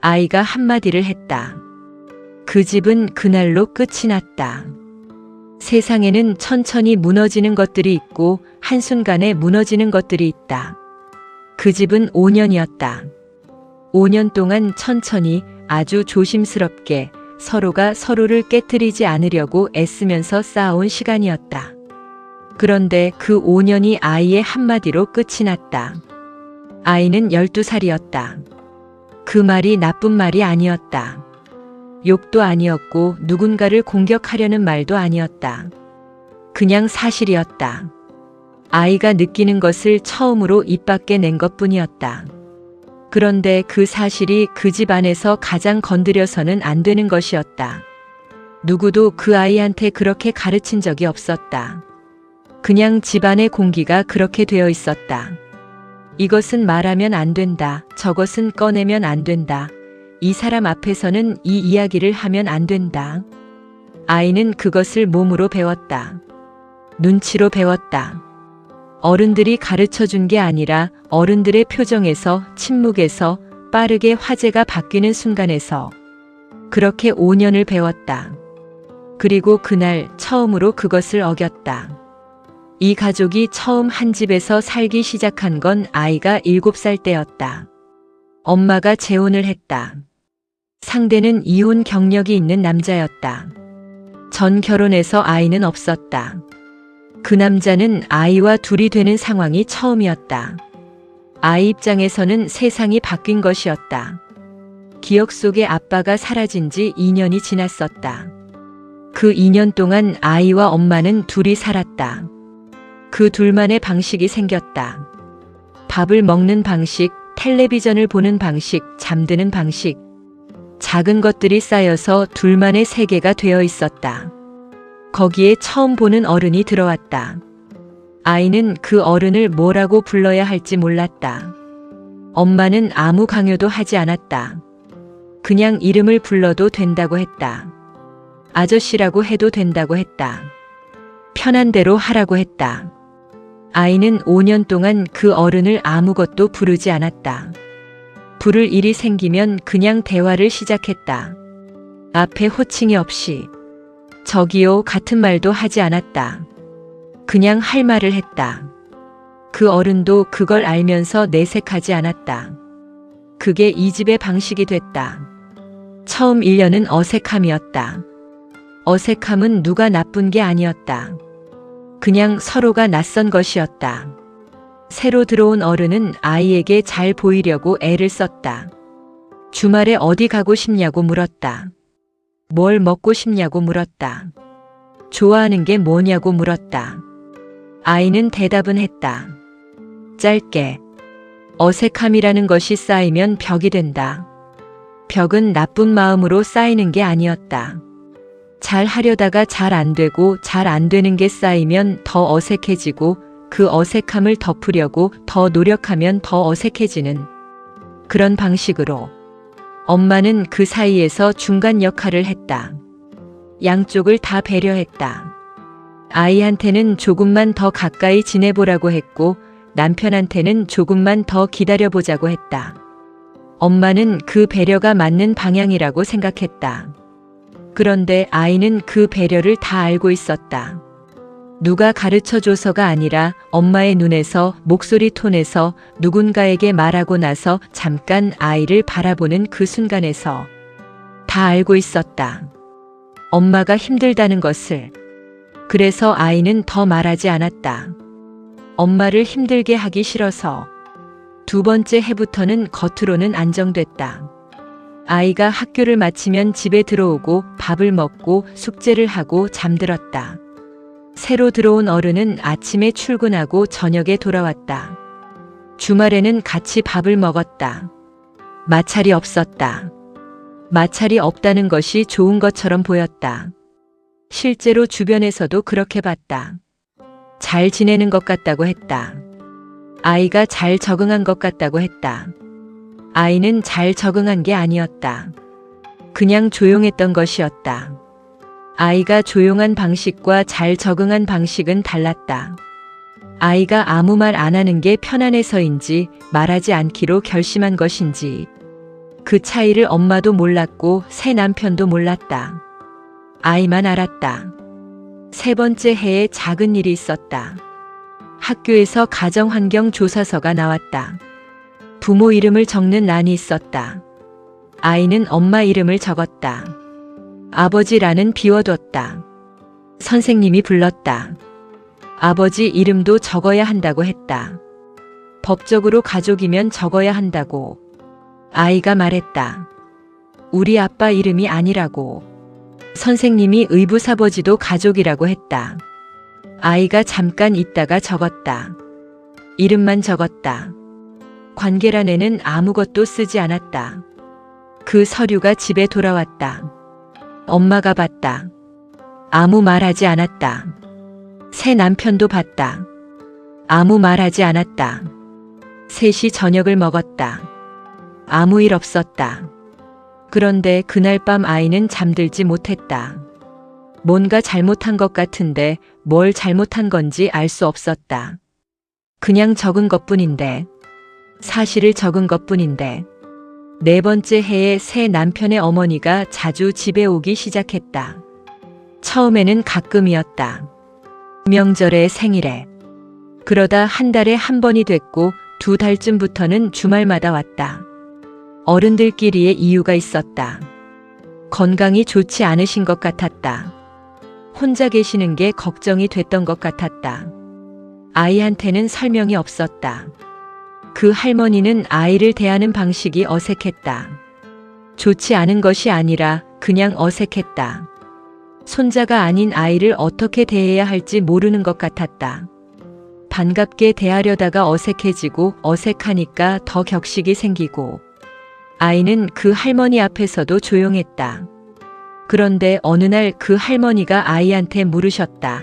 아이가 한마디를 했다. 그 집은 그날로 끝이 났다. 세상에는 천천히 무너지는 것들이 있고 한순간에 무너지는 것들이 있다. 그 집은 5년이었다. 5년 동안 천천히 아주 조심스럽게 서로가 서로를 깨트리지 않으려고 애쓰면서 쌓아온 시간이었다. 그런데 그 5년이 아이의 한마디로 끝이 났다. 아이는 12살이었다. 그 말이 나쁜 말이 아니었다. 욕도 아니었고 누군가를 공격하려는 말도 아니었다. 그냥 사실이었다. 아이가 느끼는 것을 처음으로 입 밖에 낸 것뿐이었다. 그런데 그 사실이 그 집 안에서 가장 건드려서는 안 되는 것이었다. 누구도 그 아이한테 그렇게 가르친 적이 없었다. 그냥 집안의 공기가 그렇게 되어 있었다. 이것은 말하면 안 된다. 저것은 꺼내면 안 된다. 이 사람 앞에서는 이 이야기를 하면 안 된다. 아이는 그것을 몸으로 배웠다. 눈치로 배웠다. 어른들이 가르쳐 준 게 아니라 어른들의 표정에서, 침묵에서, 빠르게 화제가 바뀌는 순간에서 그렇게 5년을 배웠다. 그리고 그날 처음으로 그것을 어겼다. 이 가족이 처음 한 집에서 살기 시작한 건 아이가 7살 때였다. 엄마가 재혼을 했다. 상대는 이혼 경력이 있는 남자였다. 전 결혼해서 아이는 없었다. 그 남자는 아이와 둘이 되는 상황이 처음이었다. 아이 입장에서는 세상이 바뀐 것이었다. 기억 속에 아빠가 사라진 지 2년이 지났었다. 그 2년 동안 아이와 엄마는 둘이 살았다. 그 둘만의 방식이 생겼다. 밥을 먹는 방식, 텔레비전을 보는 방식, 잠드는 방식. 작은 것들이 쌓여서 둘만의 세계가 되어 있었다. 거기에 처음 보는 어른이 들어왔다. 아이는 그 어른을 뭐라고 불러야 할지 몰랐다. 엄마는 아무 강요도 하지 않았다. 그냥 이름을 불러도 된다고 했다. 아저씨라고 해도 된다고 했다. 편한 대로 하라고 했다. 아이는 5년 동안 그 어른을 아무것도 부르지 않았다. 부를 일이 생기면 그냥 대화를 시작했다. 앞에 호칭이 없이. 저기요 같은 말도 하지 않았다. 그냥 할 말을 했다. 그 어른도 그걸 알면서 내색하지 않았다. 그게 이 집의 방식이 됐다. 처음 1년은 어색함이었다. 어색함은 누가 나쁜 게 아니었다. 그냥 서로가 낯선 것이었다. 새로 들어온 어른은 아이에게 잘 보이려고 애를 썼다. 주말에 어디 가고 싶냐고 물었다. 뭘 먹고 싶냐고 물었다. 좋아하는 게 뭐냐고 물었다. 아이는 대답은 했다. 짧게. 어색함이라는 것이 쌓이면 벽이 된다. 벽은 나쁜 마음으로 쌓이는 게 아니었다. 잘 하려다가 잘 안 되고 잘 안 되는 게 쌓이면 더 어색해지고 그 어색함을 덮으려고 더 노력하면 더 어색해지는 그런 방식으로 엄마는 그 사이에서 중간 역할을 했다. 양쪽을 다 배려했다. 아이한테는 조금만 더 가까이 지내보라고 했고 남편한테는 조금만 더 기다려보자고 했다. 엄마는 그 배려가 맞는 방향이라고 생각했다. 그런데 아이는 그 배려를 다 알고 있었다. 누가 가르쳐줘서가 아니라 엄마의 눈에서, 목소리 톤에서, 누군가에게 말하고 나서 잠깐 아이를 바라보는 그 순간에서 다 알고 있었다. 엄마가 힘들다는 것을. 그래서 아이는 더 말하지 않았다. 엄마를 힘들게 하기 싫어서. 두 번째 해부터는 겉으로는 안정됐다. 아이가 학교를 마치면 집에 들어오고 밥을 먹고 숙제를 하고 잠들었다. 새로 들어온 어른은 아침에 출근하고 저녁에 돌아왔다. 주말에는 같이 밥을 먹었다. 마찰이 없었다. 마찰이 없다는 것이 좋은 것처럼 보였다. 실제로 주변에서도 그렇게 봤다. 잘 지내는 것 같다고 했다. 아이가 잘 적응한 것 같다고 했다. 아이는 잘 적응한 게 아니었다. 그냥 조용했던 것이었다. 아이가 조용한 방식과 잘 적응한 방식은 달랐다. 아이가 아무 말 안 하는 게 편안해서인지 말하지 않기로 결심한 것인지 그 차이를 엄마도 몰랐고 새 남편도 몰랐다. 아이만 알았다. 세 번째 해에 작은 일이 있었다. 학교에서 가정환경 조사서가 나왔다. 부모 이름을 적는 란이 있었다. 아이는 엄마 이름을 적었다. 아버지란은 비워뒀다. 선생님이 불렀다. 아버지 이름도 적어야 한다고 했다. 법적으로 가족이면 적어야 한다고. 아이가 말했다. 우리 아빠 이름이 아니라고. 선생님이 의붓아버지도 가족이라고 했다. 아이가 잠깐 있다가 적었다. 이름만 적었다. 관계란에는 아무것도 쓰지 않았다. 그 서류가 집에 돌아왔다. 엄마가 봤다. 아무 말하지 않았다. 새 남편도 봤다. 아무 말하지 않았다. 셋이 저녁을 먹었다. 아무 일 없었다. 그런데 그날 밤 아이는 잠들지 못했다. 뭔가 잘못한 것 같은데 뭘 잘못한 건지 알 수 없었다. 그냥 적은 것뿐인데, 사실을 적은 것뿐인데. 네 번째 해에 새 남편의 어머니가 자주 집에 오기 시작했다. 처음에는 가끔이었다. 명절에 생일에. 그러다 한 달에 한 번이 됐고 2달쯤부터는 주말마다 왔다. 어른들끼리의 이유가 있었다. 건강이 좋지 않으신 것 같았다. 혼자 계시는 게 걱정이 됐던 것 같았다. 아이한테는 설명이 없었다. 그 할머니는 아이를 대하는 방식이 어색했다. 좋지 않은 것이 아니라 그냥 어색했다. 손자가 아닌 아이를 어떻게 대해야 할지 모르는 것 같았다. 반갑게 대하려다가 어색해지고 어색하니까 더 격식이 생기고. 아이는 그 할머니 앞에서도 조용했다. 그런데 어느 날 그 할머니가 아이한테 물으셨다.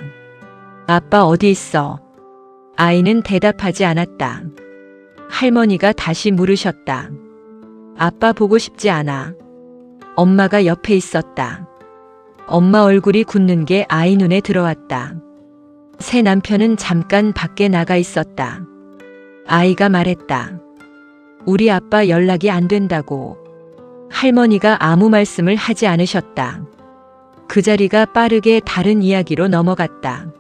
아빠 어디 있어? 아이는 대답하지 않았다. 할머니가 다시 물으셨다. 아빠 보고 싶지 않아. 엄마가 옆에 있었다. 엄마 얼굴이 굳는 게 아이 눈에 들어왔다. 새 남편은 잠깐 밖에 나가 있었다. 아이가 말했다. 우리 아빠 연락이 안 된다고. 할머니가 아무 말씀을 하지 않으셨다. 그 자리가 빠르게 다른 이야기로 넘어갔다.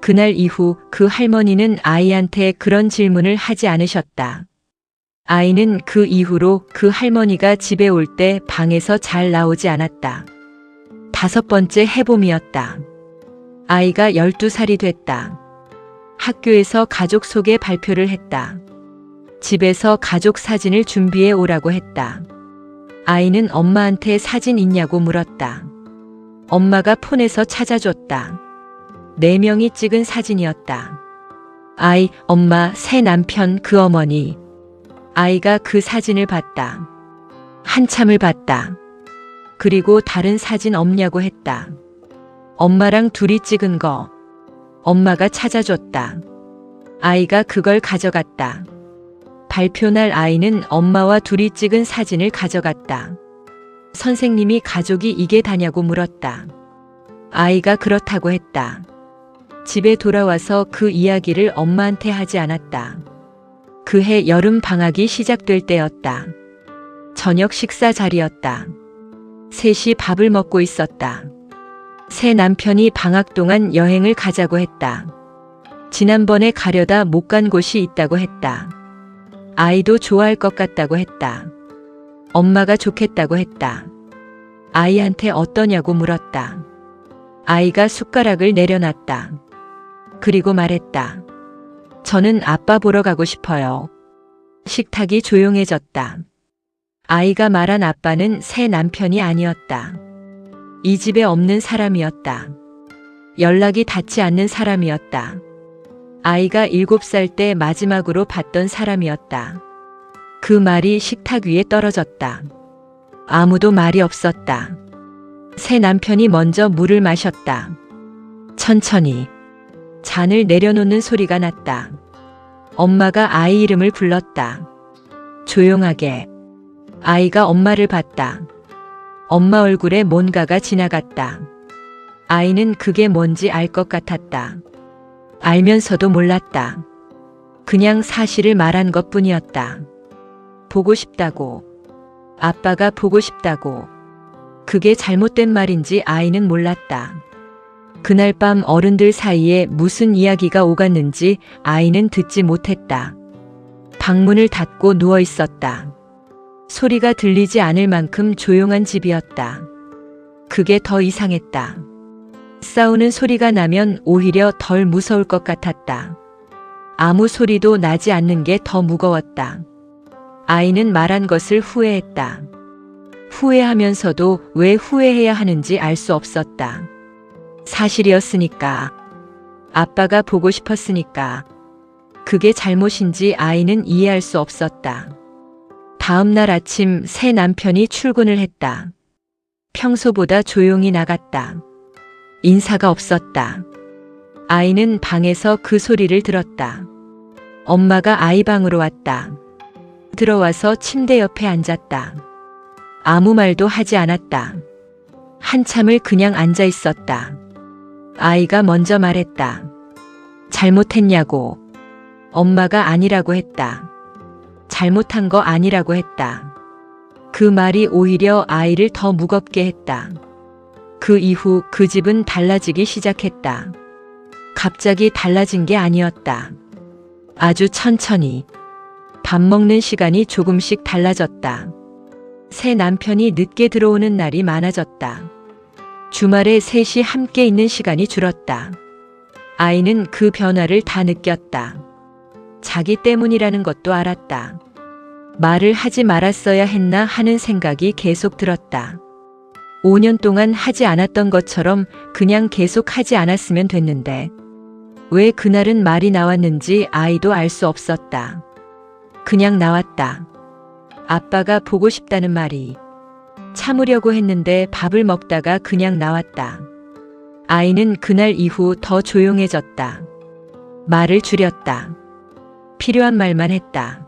그날 이후 그 할머니는 아이한테 그런 질문을 하지 않으셨다. 아이는 그 이후로 그 할머니가 집에 올 때 방에서 잘 나오지 않았다. 5번째 해봄이었다. 아이가 12살이 됐다. 학교에서 가족 소개 발표를 했다. 집에서 가족 사진을 준비해 오라고 했다. 아이는 엄마한테 사진 있냐고 물었다. 엄마가 폰에서 찾아줬다. 4명이 찍은 사진이었다. 아이, 엄마, 새 남편, 그 어머니. 아이가 그 사진을 봤다. 한참을 봤다. 그리고 다른 사진 없냐고 했다. 엄마랑 둘이 찍은 거. 엄마가 찾아줬다. 아이가 그걸 가져갔다. 발표날 아이는 엄마와 둘이 찍은 사진을 가져갔다. 선생님이 가족이 이게 다냐고 물었다. 아이가 그렇다고 했다. 집에 돌아와서 그 이야기를 엄마한테 하지 않았다. 그해 여름 방학이 시작될 때였다. 저녁 식사 자리였다. 셋이 밥을 먹고 있었다. 새 남편이 방학 동안 여행을 가자고 했다. 지난번에 가려다 못 간 곳이 있다고 했다. 아이도 좋아할 것 같다고 했다. 엄마가 좋겠다고 했다. 아이한테 어떠냐고 물었다. 아이가 숟가락을 내려놨다. 그리고 말했다. 저는 아빠 보러 가고 싶어요. 식탁이 조용해졌다. 아이가 말한 아빠는 새 남편이 아니었다. 이 집에 없는 사람이었다. 연락이 닿지 않는 사람이었다. 아이가 7살 때 마지막으로 봤던 사람이었다. 그 말이 식탁 위에 떨어졌다. 아무도 말이 없었다. 새 남편이 먼저 물을 마셨다. 천천히. 잔을 내려놓는 소리가 났다. 엄마가 아이 이름을 불렀다. 조용하게. 아이가 엄마를 봤다. 엄마 얼굴에 뭔가가 지나갔다. 아이는 그게 뭔지 알 것 같았다. 알면서도 몰랐다. 그냥 사실을 말한 것뿐이었다. 보고 싶다고. 아빠가 보고 싶다고. 그게 잘못된 말인지 아이는 몰랐다. 그날 밤 어른들 사이에 무슨 이야기가 오갔는지 아이는 듣지 못했다. 방문을 닫고 누워 있었다. 소리가 들리지 않을 만큼 조용한 집이었다. 그게 더 이상했다. 싸우는 소리가 나면 오히려 덜 무서울 것 같았다. 아무 소리도 나지 않는 게 더 무거웠다. 아이는 말한 것을 후회했다. 후회하면서도 왜 후회해야 하는지 알 수 없었다. 사실이었으니까. 아빠가 보고 싶었으니까. 그게 잘못인지 아이는 이해할 수 없었다. 다음 날 아침 새 남편이 출근을 했다. 평소보다 조용히 나갔다. 인사가 없었다. 아이는 방에서 그 소리를 들었다. 엄마가 아이 방으로 왔다. 들어와서 침대 옆에 앉았다. 아무 말도 하지 않았다. 한참을 그냥 앉아 있었다. 아이가 먼저 말했다. 잘못했냐고. 엄마가 아니라고 했다. 잘못한 거 아니라고 했다. 그 말이 오히려 아이를 더 무겁게 했다. 그 이후 그 집은 달라지기 시작했다. 갑자기 달라진 게 아니었다. 아주 천천히. 밥 먹는 시간이 조금씩 달라졌다. 새 남편이 늦게 들어오는 날이 많아졌다. 주말에 셋이 함께 있는 시간이 줄었다. 아이는 그 변화를 다 느꼈다. 자기 때문이라는 것도 알았다. 말을 하지 말았어야 했나 하는 생각이 계속 들었다. 5년 동안 하지 않았던 것처럼 그냥 계속 하지 않았으면 됐는데 왜 그날은 말이 나왔는지 아이도 알 수 없었다. 그냥 나왔다. 아빠가 보고 싶다는 말이. 참으려고 했는데 밥을 먹다가 그냥 나왔다. 아이는 그날 이후 더 조용해졌다. 말을 줄였다. 필요한 말만 했다.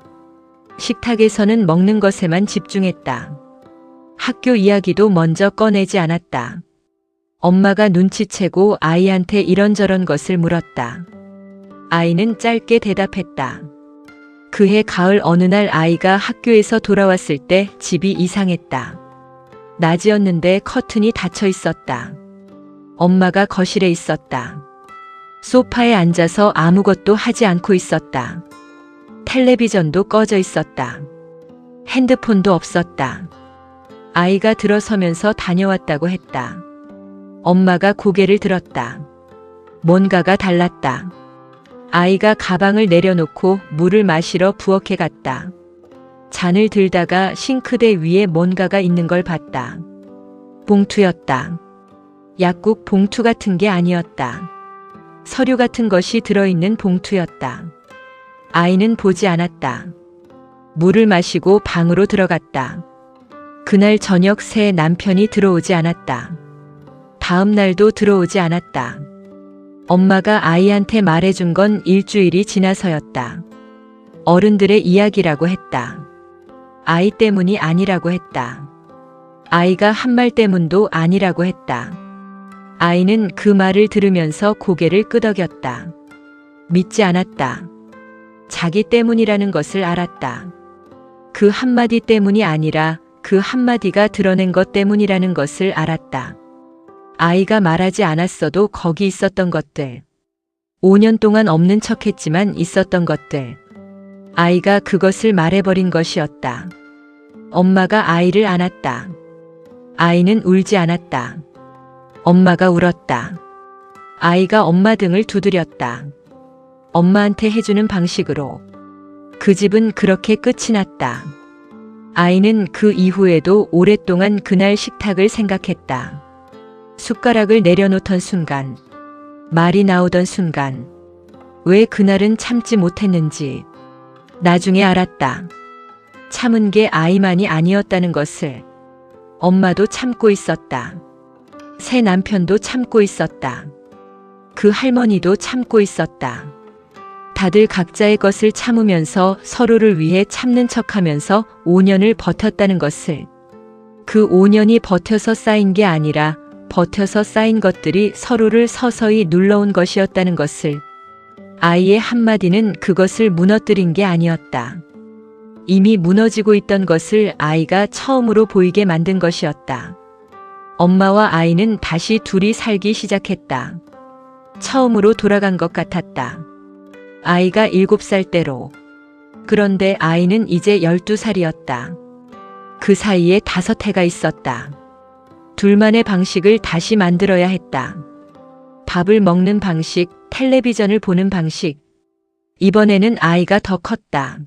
식탁에서는 먹는 것에만 집중했다. 학교 이야기도 먼저 꺼내지 않았다. 엄마가 눈치채고 아이한테 이런저런 것을 물었다. 아이는 짧게 대답했다. 그해 가을 어느 날 아이가 학교에서 돌아왔을 때 집이 이상했다. 낮이었는데 커튼이 닫혀 있었다. 엄마가 거실에 있었다. 소파에 앉아서 아무것도 하지 않고 있었다. 텔레비전도 꺼져 있었다. 핸드폰도 없었다. 아이가 들어서면서 다녀왔다고 했다. 엄마가 고개를 들었다. 뭔가가 달랐다. 아이가 가방을 내려놓고 물을 마시러 부엌에 갔다. 잔을 들다가 싱크대 위에 뭔가가 있는 걸 봤다. 봉투였다. 약국 봉투 같은 게 아니었다. 서류 같은 것이 들어있는 봉투였다. 아이는 보지 않았다. 물을 마시고 방으로 들어갔다. 그날 저녁 새 남편이 들어오지 않았다. 다음 날도 들어오지 않았다. 엄마가 아이한테 말해준 건 일주일이 지나서였다. 어른들의 이야기라고 했다. 아이 때문이 아니라고 했다. 아이가 한 말 때문도 아니라고 했다. 아이는 그 말을 들으면서 고개를 끄덕였다. 믿지 않았다. 자기 때문이라는 것을 알았다. 그 한마디 때문이 아니라 그 한마디가 드러낸 것 때문이라는 것을 알았다. 아이가 말하지 않았어도 거기 있었던 것들. 5년 동안 없는 척했지만 있었던 것들. 아이가 그것을 말해버린 것이었다. 엄마가 아이를 안았다. 아이는 울지 않았다. 엄마가 울었다. 아이가 엄마 등을 두드렸다. 엄마한테 해주는 방식으로. 그 집은 그렇게 끝이 났다. 아이는 그 이후에도 오랫동안 그날 식탁을 생각했다. 숟가락을 내려놓던 순간, 말이 나오던 순간, 왜 그날은 참지 못했는지 나중에 알았다. 참은 게 아이만이 아니었다는 것을. 엄마도 참고 있었다. 새 남편도 참고 있었다. 그 할머니도 참고 있었다. 다들 각자의 것을 참으면서 서로를 위해 참는 척하면서 5년을 버텼다는 것을. 그 5년이 버텨서 쌓인 게 아니라 버텨서 쌓인 것들이 서로를 서서히 눌러온 것이었다는 것을. 아이의 한마디는 그것을 무너뜨린 게 아니었다. 이미 무너지고 있던 것을 아이가 처음으로 보이게 만든 것이었다. 엄마와 아이는 다시 둘이 살기 시작했다. 처음으로 돌아간 것 같았다. 아이가 7살 때로. 그런데 아이는 이제 12살이었다. 그 사이에 5해가 있었다. 둘만의 방식을 다시 만들어야 했다. 밥을 먹는 방식, 텔레비전을 보는 방식. 이번에는 아이가 더 컸다.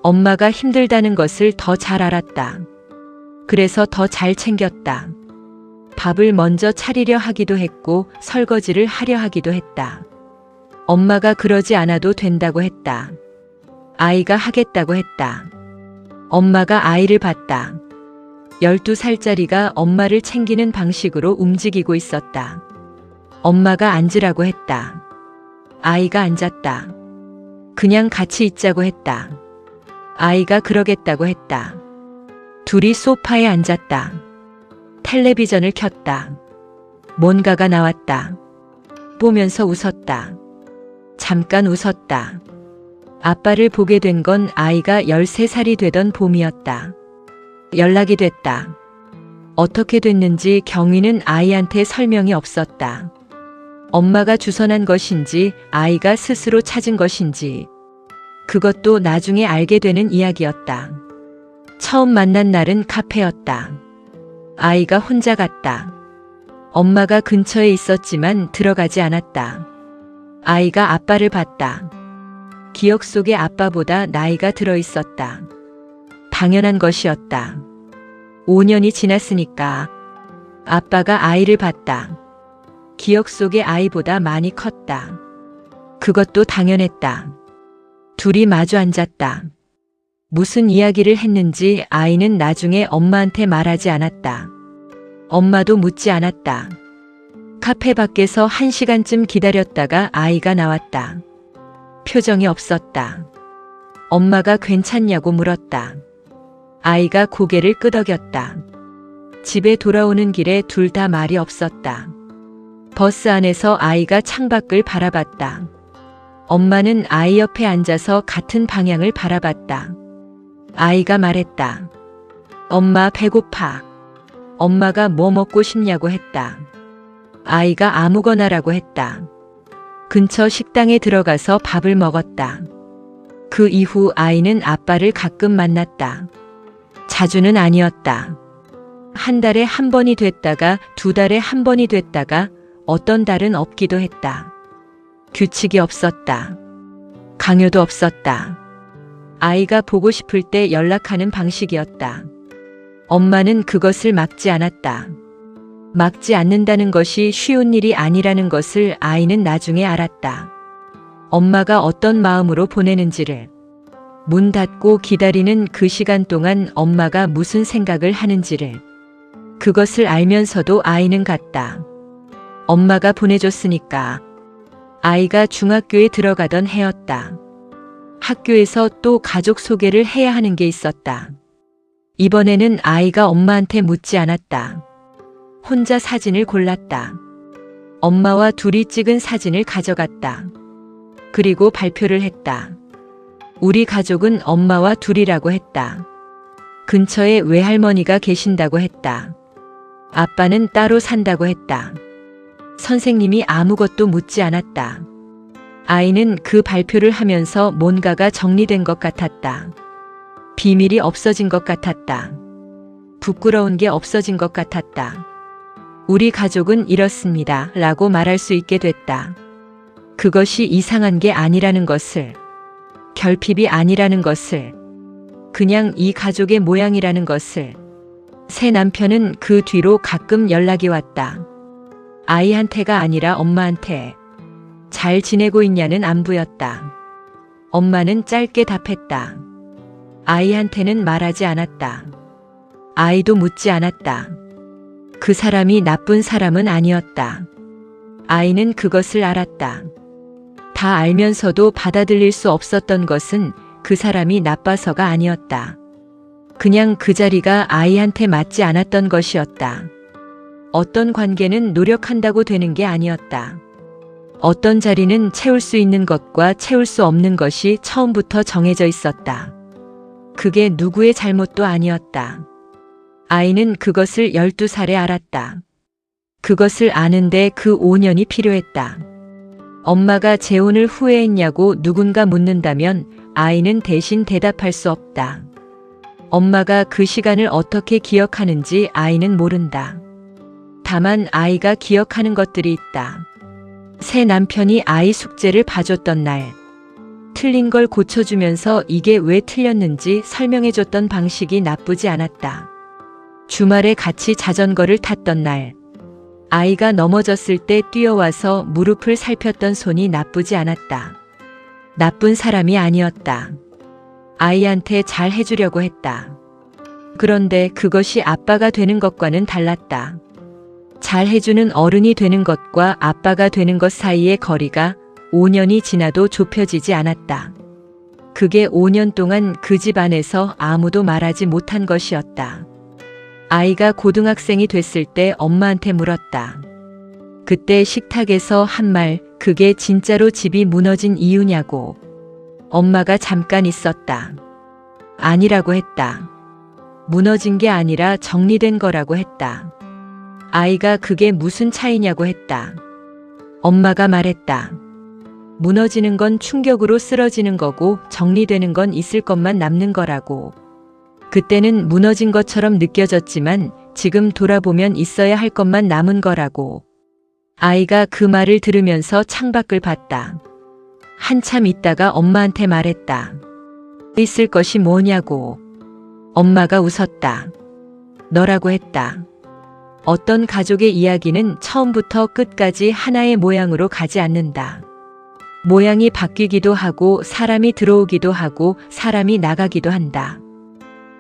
엄마가 힘들다는 것을 더 잘 알았다. 그래서 더 잘 챙겼다. 밥을 먼저 차리려 하기도 했고 설거지를 하려 하기도 했다. 엄마가 그러지 않아도 된다고 했다. 아이가 하겠다고 했다. 엄마가 아이를 봤다. 12살짜리가 엄마를 챙기는 방식으로 움직이고 있었다. 엄마가 앉으라고 했다. 아이가 앉았다. 그냥 같이 있자고 했다. 아이가 그러겠다고 했다. 둘이 소파에 앉았다. 텔레비전을 켰다. 뭔가가 나왔다. 보면서 웃었다. 잠깐 웃었다. 아빠를 보게 된 건 아이가 13살이 되던 봄이었다. 연락이 됐다. 어떻게 됐는지 경위는 아이한테 설명이 없었다. 엄마가 주선한 것인지 아이가 스스로 찾은 것인지 그것도 나중에 알게 되는 이야기였다. 처음 만난 날은 카페였다. 아이가 혼자 갔다. 엄마가 근처에 있었지만 들어가지 않았다. 아이가 아빠를 봤다. 기억 속에 아빠보다 나이가 들어 있었다. 당연한 것이었다. 5년이 지났으니까. 아빠가 아이를 봤다. 기억 속의 아이보다 많이 컸다. 그것도 당연했다. 둘이 마주 앉았다. 무슨 이야기를 했는지 아이는 나중에 엄마한테 말하지 않았다. 엄마도 묻지 않았다. 카페 밖에서 1시간쯤 기다렸다가 아이가 나왔다. 표정이 없었다. 엄마가 괜찮냐고 물었다. 아이가 고개를 끄덕였다. 집에 돌아오는 길에 둘 다 말이 없었다. 버스 안에서 아이가 창밖을 바라봤다. 엄마는 아이 옆에 앉아서 같은 방향을 바라봤다. 아이가 말했다. 엄마 배고파. 엄마가 뭐 먹고 싶냐고 했다. 아이가 아무거나라고 했다. 근처 식당에 들어가서 밥을 먹었다. 그 이후 아이는 아빠를 가끔 만났다. 자주는 아니었다. 한 달에 한 번이 됐다가 2달에 한 번이 됐다가 어떤 달은 없기도 했다. 규칙이 없었다. 강요도 없었다. 아이가 보고 싶을 때 연락하는 방식이었다. 엄마는 그것을 막지 않았다. 막지 않는다는 것이 쉬운 일이 아니라는 것을 아이는 나중에 알았다. 엄마가 어떤 마음으로 보내는지를. 문 닫고 기다리는 그 시간 동안 엄마가 무슨 생각을 하는지를. 그것을 알면서도 아이는 갔다. 엄마가 보내줬으니까. 아이가 중학교에 들어가던 해였다. 학교에서 또 가족 소개를 해야 하는 게 있었다. 이번에는 아이가 엄마한테 묻지 않았다. 혼자 사진을 골랐다. 엄마와 둘이 찍은 사진을 가져갔다. 그리고 발표를 했다. 우리 가족은 엄마와 둘이라고 했다. 근처에 외할머니가 계신다고 했다. 아빠는 따로 산다고 했다. 선생님이 아무것도 묻지 않았다. 아이는 그 발표를 하면서 뭔가가 정리된 것 같았다. 비밀이 없어진 것 같았다. 부끄러운 게 없어진 것 같았다. 우리 가족은 이렇습니다. 라고 말할 수 있게 됐다. 그것이 이상한 게 아니라는 것을, 결핍이 아니라는 것을, 그냥 이 가족의 모양이라는 것을. 새 남편은 그 뒤로 가끔 연락이 왔다. 아이한테가 아니라 엄마한테. 잘 지내고 있냐는 안부였다. 엄마는 짧게 답했다. 아이한테는 말하지 않았다. 아이도 묻지 않았다. 그 사람이 나쁜 사람은 아니었다. 아이는 그것을 알았다. 다 알면서도 받아들일 수 없었던 것은 그 사람이 나빠서가 아니었다. 그냥 그 자리가 아이한테 맞지 않았던 것이었다. 어떤 관계는 노력한다고 되는 게 아니었다. 어떤 자리는 채울 수 있는 것과 채울 수 없는 것이 처음부터 정해져 있었다. 그게 누구의 잘못도 아니었다. 아이는 그것을 12살에 알았다. 그것을 아는데 그 5년이 필요했다. 엄마가 재혼을 후회했냐고 누군가 묻는다면 아이는 대신 대답할 수 없다. 엄마가 그 시간을 어떻게 기억하는지 아이는 모른다. 다만 아이가 기억하는 것들이 있다. 새 남편이 아이 숙제를 봐줬던 날. 틀린 걸 고쳐주면서 이게 왜 틀렸는지 설명해줬던 방식이 나쁘지 않았다. 주말에 같이 자전거를 탔던 날. 아이가 넘어졌을 때 뛰어와서 무릎을 살폈던 손이 나쁘지 않았다. 나쁜 사람이 아니었다. 아이한테 잘 해주려고 했다. 그런데 그것이 아빠가 되는 것과는 달랐다. 잘 해주는 어른이 되는 것과 아빠가 되는 것 사이의 거리가 5년이 지나도 좁혀지지 않았다. 그게 5년 동안 그 집 안에서 아무도 말하지 못한 것이었다. 아이가 고등학생이 됐을 때 엄마한테 물었다. 그때 식탁에서 한 말, 그게 진짜로 집이 무너진 이유냐고. 엄마가 잠깐 있었다. 아니라고 했다. 무너진 게 아니라 정리된 거라고 했다. 아이가 그게 무슨 차이냐고 했다. 엄마가 말했다. 무너지는 건 충격으로 쓰러지는 거고 정리되는 건 있을 것만 남는 거라고. 그때는 무너진 것처럼 느껴졌지만 지금 돌아보면 있어야 할 것만 남은 거라고. 아이가 그 말을 들으면서 창밖을 봤다. 한참 있다가 엄마한테 말했다. 있을 것이 뭐냐고. 엄마가 웃었다. 너라고 했다. 어떤 가족의 이야기는 처음부터 끝까지 하나의 모양으로 가지 않는다. 모양이 바뀌기도 하고 사람이 들어오기도 하고 사람이 나가기도 한다.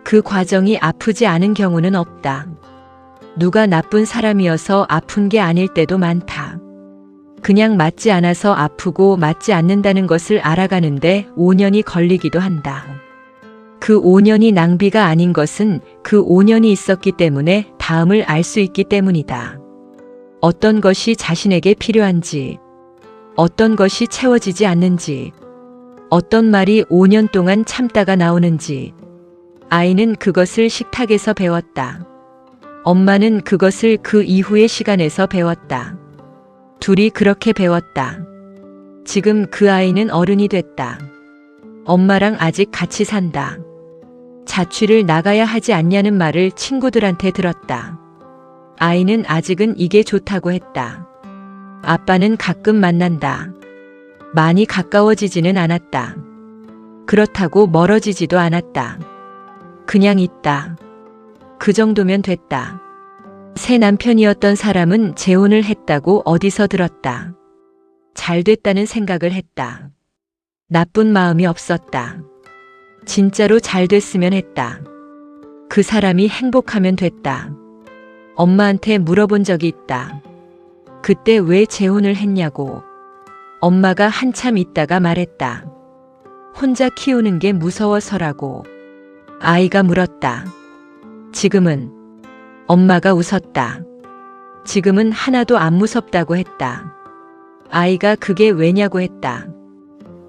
그 과정이 아프지 않은 경우는 없다. 누가 나쁜 사람이어서 아픈 게 아닐 때도 많다. 그냥 맞지 않아서 아프고 맞지 않는다는 것을 알아가는데 5년이 걸리기도 한다. 그 5년이 낭비가 아닌 것은 그 5년이 있었기 때문에 다음을 알 수 있기 때문이다. 어떤 것이 자신에게 필요한지, 어떤 것이 채워지지 않는지, 어떤 말이 5년 동안 참다가 나오는지, 아이는 그것을 식탁에서 배웠다. 엄마는 그것을 그 이후의 시간에서 배웠다. 둘이 그렇게 배웠다. 지금 그 아이는 어른이 됐다. 엄마랑 아직 같이 산다. 자취를 나가야 하지 않냐는 말을 친구들한테 들었다. 아이는 아직은 이게 좋다고 했다. 아빠는 가끔 만난다. 많이 가까워지지는 않았다. 그렇다고 멀어지지도 않았다. 그냥 있다. 그 정도면 됐다. 새 남편이었던 사람은 재혼을 했다고 어디서 들었다. 잘 됐다는 생각을 했다. 나쁜 마음이 없었다. 진짜로 잘 됐으면 했다. 그 사람이 행복하면 됐다. 엄마한테 물어본 적이 있다. 그때 왜 재혼을 했냐고. 엄마가 한참 있다가 말했다. 혼자 키우는 게 무서워서라고. 아이가 물었다. 지금은? 엄마가 웃었다. 지금은 하나도 안 무섭다고 했다. 아이가 그게 왜냐고 했다.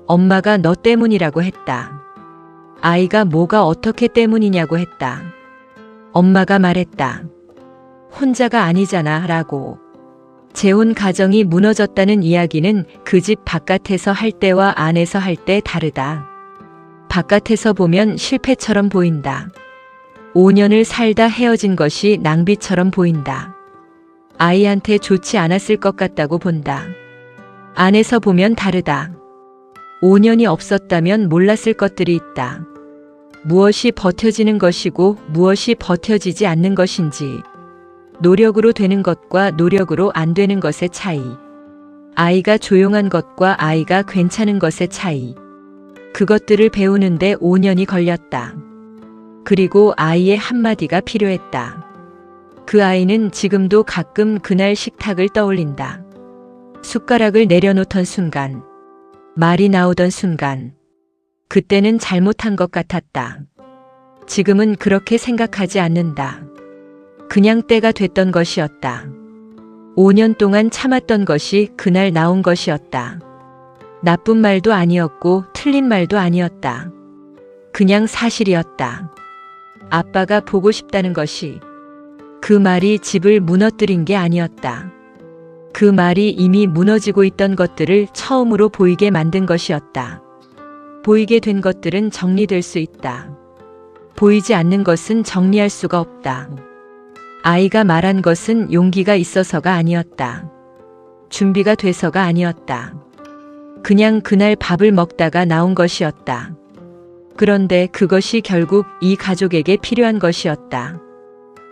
엄마가 너 때문이라고 했다. 아이가 뭐가 어떻게 때문이냐고 했다. 엄마가 말했다. 혼자가 아니잖아 라고. 재혼 가정이 무너졌다는 이야기는 그 집 바깥에서 할 때와 안에서 할 때 다르다. 바깥에서 보면 실패처럼 보인다. 5년을 살다 헤어진 것이 낭비처럼 보인다. 아이한테 좋지 않았을 것 같다고 본다. 안에서 보면 다르다. 5년이 없었다면 몰랐을 것들이 있다. 무엇이 버텨지는 것이고 무엇이 버텨지지 않는 것인지, 노력으로 되는 것과 노력으로 안 되는 것의 차이, 아이가 조용한 것과 아이가 괜찮은 것의 차이, 그것들을 배우는데 5년이 걸렸다. 그리고 아이의 한마디가 필요했다. 그 아이는 지금도 가끔 그날 식탁을 떠올린다. 숟가락을 내려놓던 순간, 말이 나오던 순간, 그때는 잘못한 것 같았다. 지금은 그렇게 생각하지 않는다. 그냥 때가 됐던 것이었다. 5년 동안 참았던 것이 그날 나온 것이었다. 나쁜 말도 아니었고 틀린 말도 아니었다. 그냥 사실이었다. 아빠가 보고 싶다는 것이 그 말이 집을 무너뜨린 게 아니었다. 그 말이 이미 무너지고 있던 것들을 처음으로 보이게 만든 것이었다. 보이게 된 것들은 정리될 수 있다. 보이지 않는 것은 정리할 수가 없다. 아이가 말한 것은 용기가 있어서가 아니었다. 준비가 돼서가 아니었다. 그냥 그날 밥을 먹다가 나온 것이었다. 그런데 그것이 결국 이 가족에게 필요한 것이었다.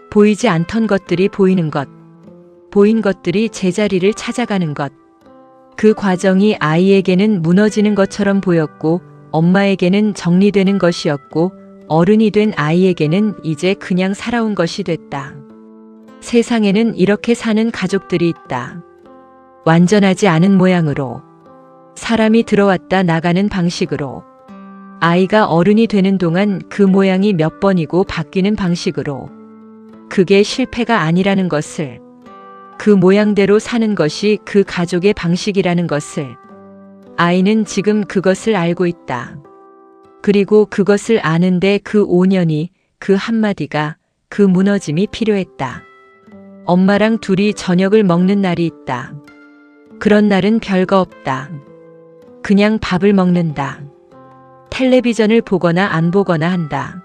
보이지 않던 것들이 보이는 것. 보인 것들이 제자리를 찾아가는 것. 그 과정이 아이에게는 무너지는 것처럼 보였고 엄마에게는 정리되는 것이었고 어른이 된 아이에게는 이제 그냥 살아온 것이 됐다. 세상에는 이렇게 사는 가족들이 있다. 완전하지 않은 모양으로. 사람이 들어왔다 나가는 방식으로. 아이가 어른이 되는 동안 그 모양이 몇 번이고 바뀌는 방식으로. 그게 실패가 아니라는 것을, 그 모양대로 사는 것이 그 가족의 방식이라는 것을 아이는 지금 그것을 알고 있다. 그리고 그것을 아는데 그 5년이, 그 한마디가, 그 무너짐이 필요했다. 엄마랑 둘이 저녁을 먹는 날이 있다. 그런 날은 별거 없다. 그냥 밥을 먹는다. 텔레비전을 보거나 안 보거나 한다.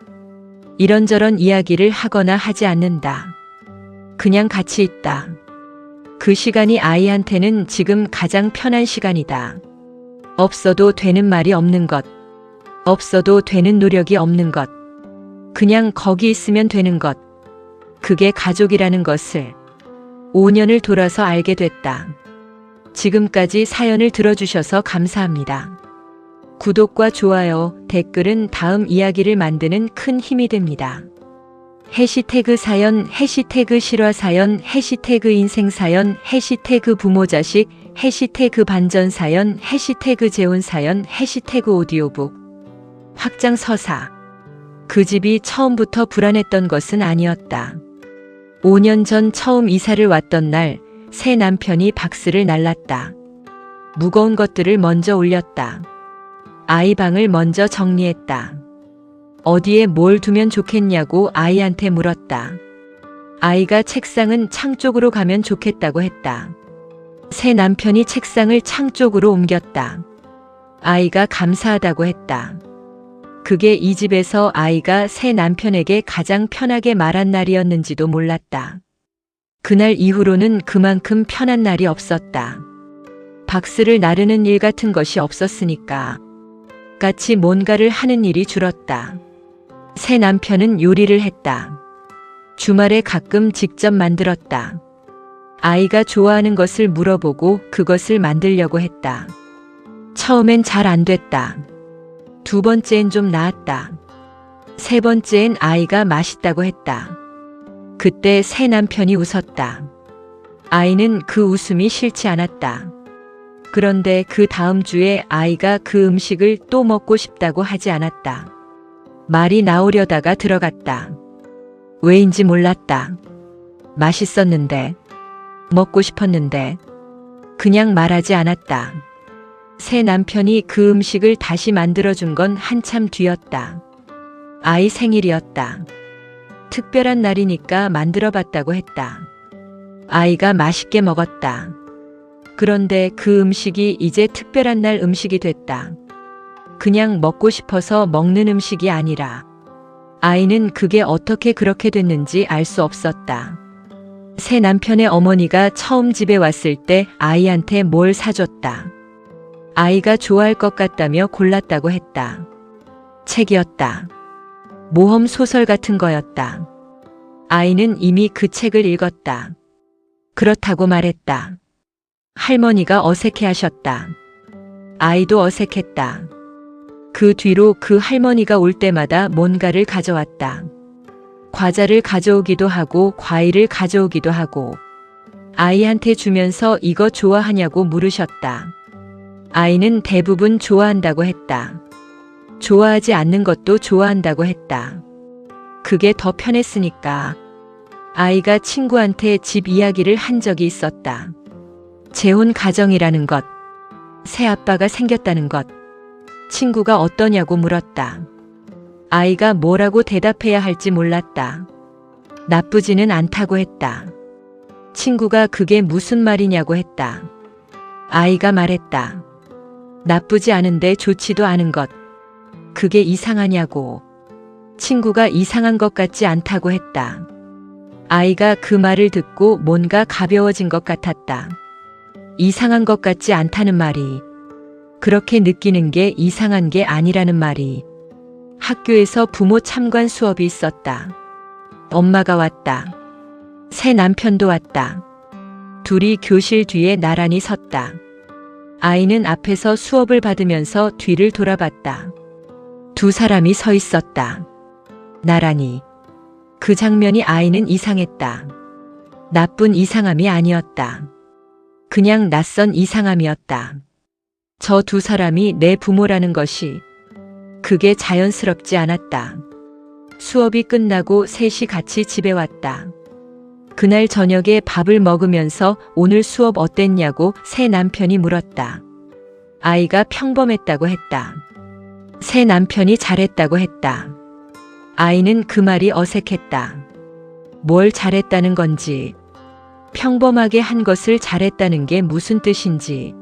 이런저런 이야기를 하거나 하지 않는다. 그냥 같이 있다. 그 시간이 아이한테는 지금 가장 편한 시간이다. 없어도 되는 말이 없는 것. 없어도 되는 노력이 없는 것. 그냥 거기 있으면 되는 것. 그게 가족이라는 것을 5년을 돌아서 알게 됐다. 지금까지 사연을 들어주셔서 감사합니다. 구독과 좋아요, 댓글은 다음 이야기를 만드는 큰 힘이 됩니다. 해시태그 사연, 해시태그 실화사연, 해시태그 인생사연, 해시태그 부모자식, 해시태그 반전사연, 해시태그 재혼사연, 해시태그 오디오북. 확장서사. 그 집이 처음부터 불안했던 것은 아니었다. 5년 전 처음 이사를 왔던 날, 새 남편이 박스를 날랐다. 무거운 것들을 먼저 올렸다. 아이 방을 먼저 정리했다. 어디에 뭘 두면 좋겠냐고 아이한테 물었다. 아이가 책상은 창 쪽으로 가면 좋겠다고 했다. 새 남편이 책상을 창 쪽으로 옮겼다. 아이가 감사하다고 했다. 그게 이 집에서 아이가 새 남편에게 가장 편하게 말한 날이었는지도 몰랐다. 그날 이후로는 그만큼 편한 날이 없었다. 박스를 나르는 일 같은 것이 없었으니까. 같이 뭔가를 하는 일이 줄었다. 새 남편은 요리를 했다. 주말에 가끔 직접 만들었다. 아이가 좋아하는 것을 물어보고 그것을 만들려고 했다. 처음엔 잘 안 됐다. 두 번째엔 좀 나았다. 세 번째엔 아이가 맛있다고 했다. 그때 새 남편이 웃었다. 아이는 그 웃음이 싫지 않았다. 그런데 그 다음 주에 아이가 그 음식을 또 먹고 싶다고 하지 않았다. 말이 나오려다가 들어갔다. 왜인지 몰랐다. 맛있었는데, 먹고 싶었는데, 그냥 말하지 않았다. 새 남편이 그 음식을 다시 만들어준 건 한참 뒤였다. 아이 생일이었다. 특별한 날이니까 만들어봤다고 했다. 아이가 맛있게 먹었다. 그런데 그 음식이 이제 특별한 날 음식이 됐다. 그냥 먹고 싶어서 먹는 음식이 아니라 아이는 그게 어떻게 그렇게 됐는지 알 수 없었다. 새 남편의 어머니가 처음 집에 왔을 때 아이한테 뭘 사줬다. 아이가 좋아할 것 같다며 골랐다고 했다. 책이었다. 모험 소설 같은 거였다. 아이는 이미 그 책을 읽었다. 그렇다고 말했다. 할머니가 어색해하셨다. 아이도 어색했다. 그 뒤로 그 할머니가 올 때마다 뭔가를 가져왔다. 과자를 가져오기도 하고 과일을 가져오기도 하고 아이한테 주면서 이거 좋아하냐고 물으셨다. 아이는 대부분 좋아한다고 했다. 좋아하지 않는 것도 좋아한다고 했다. 그게 더 편했으니까. 아이가 친구한테 집 이야기를 한 적이 있었다. 재혼 가정이라는 것, 새 아빠가 생겼다는 것, 친구가 어떠냐고 물었다. 아이가 뭐라고 대답해야 할지 몰랐다. 나쁘지는 않다고 했다. 친구가 그게 무슨 말이냐고 했다. 아이가 말했다. 나쁘지 않은데 좋지도 않은 것. 그게 이상하냐고. 친구가 이상한 것 같지 않다고 했다. 아이가 그 말을 듣고 뭔가 가벼워진 것 같았다. 이상한 것 같지 않다는 말이, 그렇게 느끼는 게 이상한 게 아니라는 말이. 학교에서 부모 참관 수업이 있었다. 엄마가 왔다. 새 남편도 왔다. 둘이 교실 뒤에 나란히 섰다. 아이는 앞에서 수업을 받으면서 뒤를 돌아봤다. 두 사람이 서 있었다. 나란히. 그 장면이 아이는 이상했다. 나쁜 이상함이 아니었다. 그냥 낯선 이상함이었다. 저 두 사람이 내 부모라는 것이, 그게 자연스럽지 않았다. 수업이 끝나고 셋이 같이 집에 왔다. 그날 저녁에 밥을 먹으면서 오늘 수업 어땠냐고 새 남편이 물었다. 아이가 평범했다고 했다. 새 남편이 잘했다고 했다. 아이는 그 말이 어색했다. 뭘 잘했다는 건지, 평범하게 한 것을 잘했다는 게 무슨 뜻인지,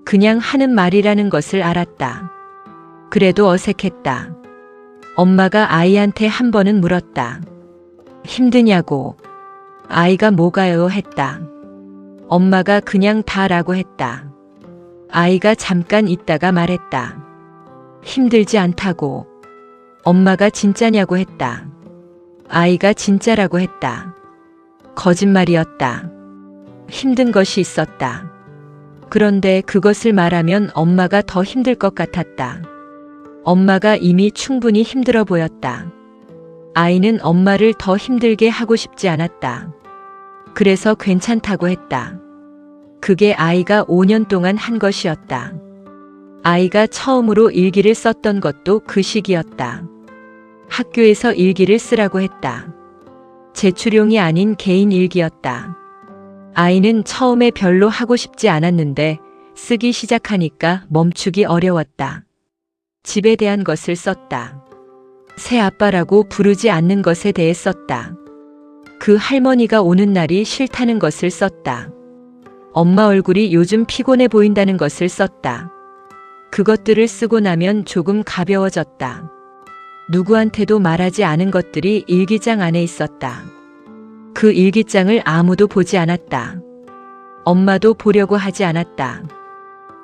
그냥 하는 말이라는 것을 알았다. 그래도 어색했다. 엄마가 아이한테 한 번은 물었다. 힘드냐고. 아이가 뭐가요? 했다. 엄마가 그냥 다라고 했다. 아이가 잠깐 있다가 말했다. 힘들지 않다고. 엄마가 진짜냐고 했다. 아이가 진짜라고 했다. 거짓말이었다. 힘든 것이 있었다. 그런데 그것을 말하면 엄마가 더 힘들 것 같았다. 엄마가 이미 충분히 힘들어 보였다. 아이는 엄마를 더 힘들게 하고 싶지 않았다. 그래서 괜찮다고 했다. 그게 아이가 5년 동안 한 것이었다. 아이가 처음으로 일기를 썼던 것도 그 시기였다. 학교에서 일기를 쓰라고 했다. 제출용이 아닌 개인 일기였다. 아이는 처음에 별로 하고 싶지 않았는데 쓰기 시작하니까 멈추기 어려웠다. 집에 대한 것을 썼다. 새 아빠라고 부르지 않는 것에 대해 썼다. 그 할머니가 오는 날이 싫다는 것을 썼다. 엄마 얼굴이 요즘 피곤해 보인다는 것을 썼다. 그것들을 쓰고 나면 조금 가벼워졌다. 누구한테도 말하지 않은 것들이 일기장 안에 있었다. 그 일기장을 아무도 보지 않았다. 엄마도 보려고 하지 않았다.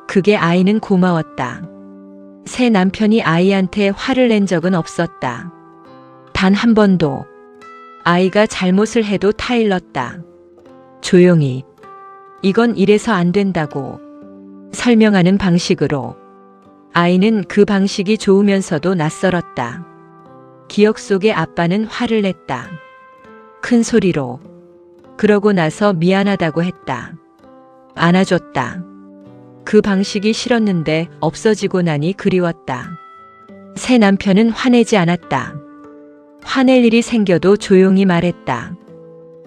그게 아이는 고마웠다. 새 남편이 아이한테 화를 낸 적은 없었다. 단 한 번도. 아이가 잘못을 해도 타일렀다. 조용히. 이건 이래서 안 된다고 설명하는 방식으로. 아이는 그 방식이 좋으면서도 낯설었다. 기억 속에 아빠는 화를 냈다. 큰 소리로. 그러고 나서 미안하다고 했다. 안아줬다. 그 방식이 싫었는데 없어지고 나니 그리웠다. 새 남편은 화내지 않았다. 화낼 일이 생겨도 조용히 말했다.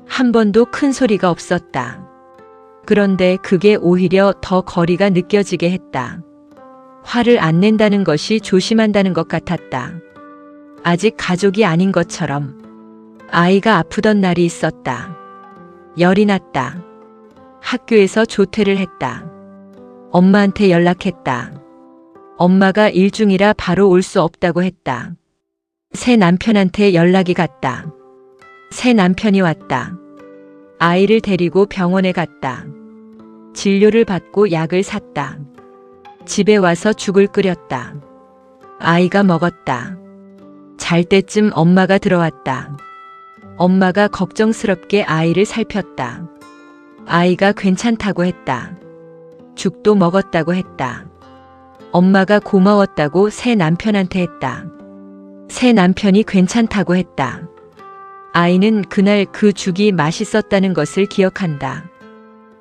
한 번도 큰 소리가 없었다. 그런데 그게 오히려 더 거리가 느껴지게 했다. 화를 안 낸다는 것이 조심한다는 것 같았다. 아직 가족이 아닌 것처럼. 아이가 아프던 날이 있었다. 열이 났다. 학교에서 조퇴를 했다. 엄마한테 연락했다. 엄마가 일 중이라 바로 올 수 없다고 했다. 새 남편한테 연락이 갔다. 새 남편이 왔다. 아이를 데리고 병원에 갔다. 진료를 받고 약을 샀다. 집에 와서 죽을 끓였다. 아이가 먹었다. 잘 때쯤 엄마가 들어왔다. 엄마가 걱정스럽게 아이를 살폈다. 아이가 괜찮다고 했다. 죽도 먹었다고 했다. 엄마가 고마웠다고 새 남편한테 했다. 새 남편이 괜찮다고 했다. 아이는 그날 그 죽이 맛있었다는 것을 기억한다.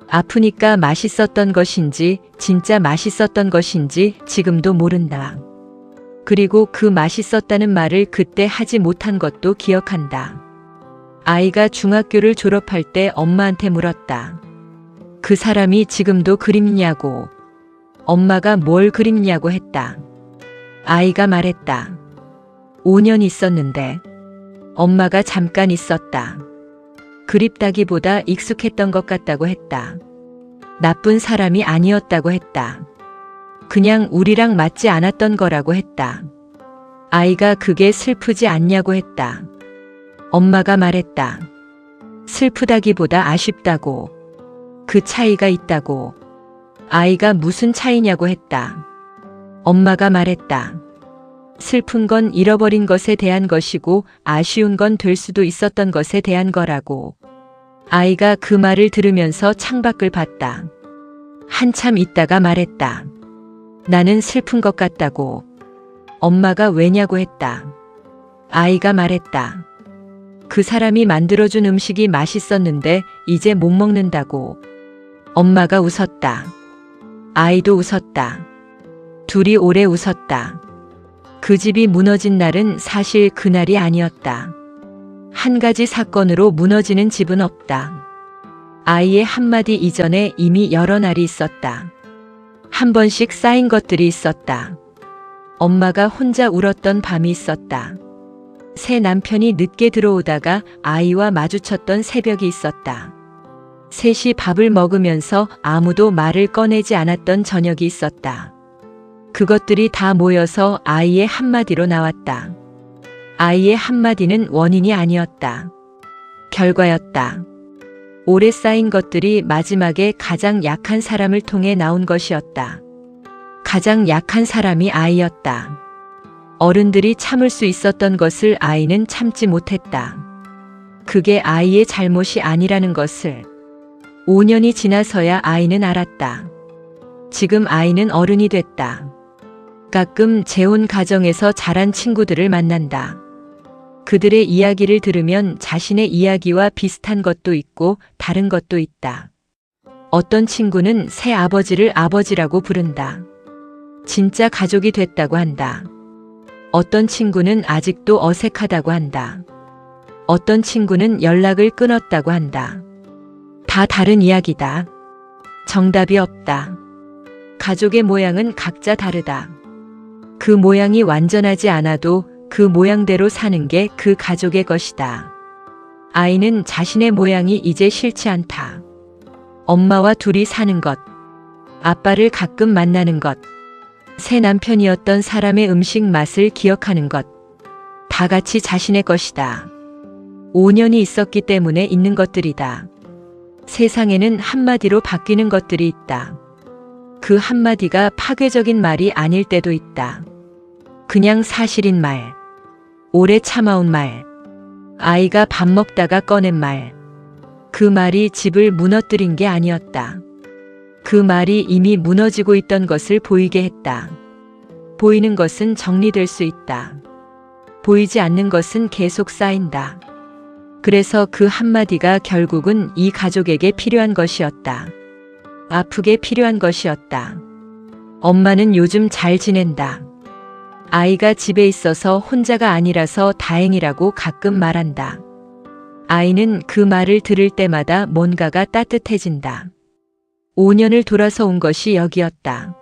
아프니까 맛있었던 것인지 진짜 맛있었던 것인지 지금도 모른다. 그리고 그 맛있었다는 말을 그때 하지 못한 것도 기억한다. 아이가 중학교를 졸업할 때 엄마한테 물었다. 그 사람이 지금도 그립냐고. 엄마가 뭘 그립냐고 했다. 아이가 말했다. 5년 있었는데 엄마가 잠깐 있었다. 그립다기보다 익숙했던 것 같다고 했다. 나쁜 사람이 아니었다고 했다. 그냥 우리랑 맞지 않았던 거라고 했다. 아이가 그게 슬프지 않냐고 했다. 엄마가 말했다. 슬프다기보다 아쉽다고. 그 차이가 있다고. 아이가 무슨 차이냐고 했다. 엄마가 말했다. 슬픈 건 잃어버린 것에 대한 것이고 아쉬운 건 될 수도 있었던 것에 대한 거라고. 아이가 그 말을 들으면서 창밖을 봤다. 한참 있다가 말했다. 나는 슬픈 것 같다고. 엄마가 왜냐고 했다. 아이가 말했다. 그 사람이 만들어준 음식이 맛있었는데 이제 못 먹는다고. 엄마가 웃었다. 아이도 웃었다. 둘이 오래 웃었다. 그 집이 무너진 날은 사실 그날이 아니었다. 한 가지 사건으로 무너지는 집은 없다. 아이의 한마디 이전에 이미 여러 날이 있었다. 한 번씩 쌓인 것들이 있었다. 엄마가 혼자 울었던 밤이 있었다. 새 남편이 늦게 들어오다가 아이와 마주쳤던 새벽이 있었다. 셋이 밥을 먹으면서 아무도 말을 꺼내지 않았던 저녁이 있었다. 그것들이 다 모여서 아이의 한마디로 나왔다. 아이의 한마디는 원인이 아니었다. 결과였다. 오래 쌓인 것들이 마지막에 가장 약한 사람을 통해 나온 것이었다. 가장 약한 사람이 아이였다. 어른들이 참을 수 있었던 것을 아이는 참지 못했다. 그게 아이의 잘못이 아니라는 것을 5년이 지나서야 아이는 알았다. 지금 아이는 어른이 됐다. 가끔 재혼 가정에서 자란 친구들을 만난다. 그들의 이야기를 들으면 자신의 이야기와 비슷한 것도 있고 다른 것도 있다. 어떤 친구는 새 아버지를 아버지라고 부른다. 진짜 가족이 됐다고 한다. 어떤 친구는 아직도 어색하다고 한다. 어떤 친구는 연락을 끊었다고 한다. 다 다른 이야기다. 정답이 없다. 가족의 모양은 각자 다르다. 그 모양이 완전하지 않아도 그 모양대로 사는 게 그 가족의 것이다. 아이는 자신의 모양이 이제 싫지 않다. 엄마와 둘이 사는 것, 아빠를 가끔 만나는 것, 새 남편이었던 사람의 음식 맛을 기억하는 것, 다 같이 자신의 것이다. 5년이 있었기 때문에 있는 것들이다. 세상에는 한마디로 바뀌는 것들이 있다. 그 한마디가 파괴적인 말이 아닐 때도 있다. 그냥 사실인 말, 오래 참아온 말, 아이가 밥 먹다가 꺼낸 말. 그 말이 집을 무너뜨린 게 아니었다. 그 말이 이미 무너지고 있던 것을 보이게 했다. 보이는 것은 정리될 수 있다. 보이지 않는 것은 계속 쌓인다. 그래서 그 한마디가 결국은 이 가족에게 필요한 것이었다. 아프게 필요한 것이었다. 엄마는 요즘 잘 지낸다. 아이가 집에 있어서 혼자가 아니라서 다행이라고 가끔 말한다. 아이는 그 말을 들을 때마다 뭔가가 따뜻해진다. 5년을 돌아서 온 것이 여기였다.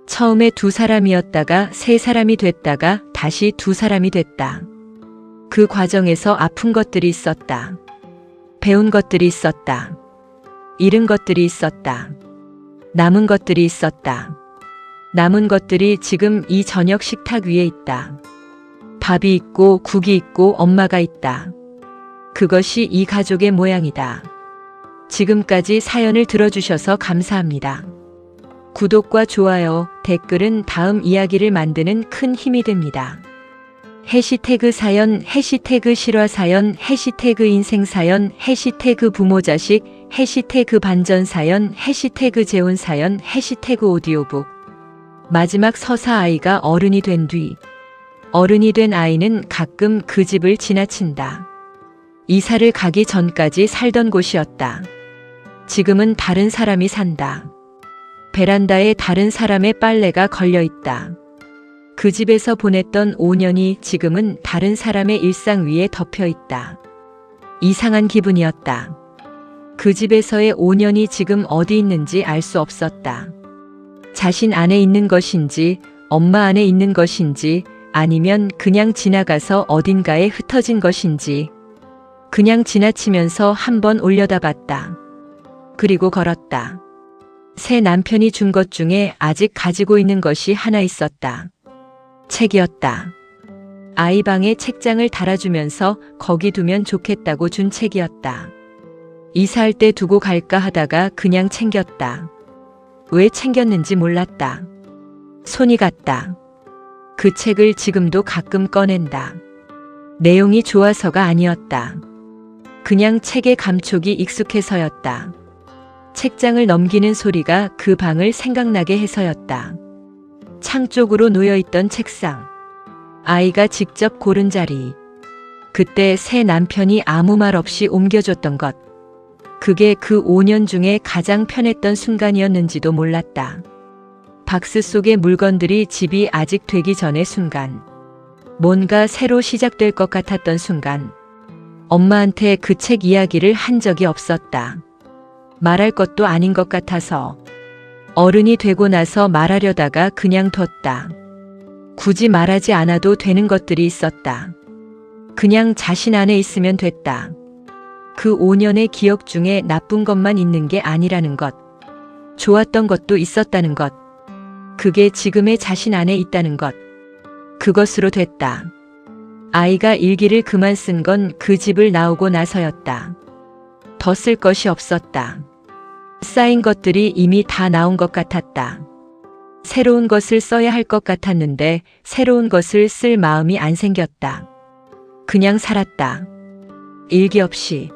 처음에 2사람이었다가 3사람이 됐다가 다시 2사람이 됐다. 그 과정에서 아픈 것들이 있었다. 배운 것들이 있었다. 잃은 것들이 있었다. 남은 것들이 있었다. 남은 것들이 지금 이 저녁 식탁 위에 있다. 밥이 있고 국이 있고 엄마가 있다. 그것이 이 가족의 모양이다. 지금까지 사연을 들어주셔서 감사합니다. 구독과 좋아요, 댓글은 다음 이야기를 만드는 큰 힘이 됩니다. 해시태그 사연, 해시태그 실화사연, 해시태그 인생사연, 해시태그 부모자식, 해시태그 반전사연, 해시태그 재혼사연, 해시태그 오디오북. 마지막 서사 아이가 어른이 된 뒤. 어른이 된 아이는 가끔 그 집을 지나친다. 이사를 가기 전까지 살던 곳이었다. 지금은 다른 사람이 산다. 베란다에 다른 사람의 빨래가 걸려 있다. 그 집에서 보냈던 5년이 지금은 다른 사람의 일상 위에 덮여 있다. 이상한 기분이었다. 그 집에서의 5년이 지금 어디 있는지 알 수 없었다. 자신 안에 있는 것인지, 엄마 안에 있는 것인지, 아니면 그냥 지나가서 어딘가에 흩어진 것인지 그냥 지나치면서 한번 올려다봤다. 그리고 걸었다. 새 남편이 준 것 중에 아직 가지고 있는 것이 하나 있었다. 책이었다. 아이 방에 책장을 달아주면서 거기 두면 좋겠다고 준 책이었다. 이사할 때 두고 갈까 하다가 그냥 챙겼다. 왜 챙겼는지 몰랐다. 손이 갔다. 그 책을 지금도 가끔 꺼낸다. 내용이 좋아서가 아니었다. 그냥 책의 감촉이 익숙해서였다. 책장을 넘기는 소리가 그 방을 생각나게 해서였다. 창 쪽으로 놓여있던 책상. 아이가 직접 고른 자리. 그때 새 남편이 아무 말 없이 옮겨줬던 것. 그게 그 5년 중에 가장 편했던 순간이었는지도 몰랐다. 박스 속의 물건들이 집이 아직 되기 전의 순간. 뭔가 새로 시작될 것 같았던 순간. 엄마한테 그 책 이야기를 한 적이 없었다. 말할 것도 아닌 것 같아서. 어른이 되고 나서 말하려다가 그냥 뒀다. 굳이 말하지 않아도 되는 것들이 있었다. 그냥 자신 안에 있으면 됐다. 그 5년의 기억 중에 나쁜 것만 있는 게 아니라는 것. 좋았던 것도 있었다는 것. 그게 지금의 자신 안에 있다는 것. 그것으로 됐다. 아이가 일기를 그만 쓴 건 그 집을 나오고 나서였다. 더 쓸 것이 없었다. 쌓인 것들이 이미 다 나온 것 같았다. 새로운 것을 써야 할 것 같았는데 새로운 것을 쓸 마음이 안 생겼다. 그냥 살았다. 일기 없이,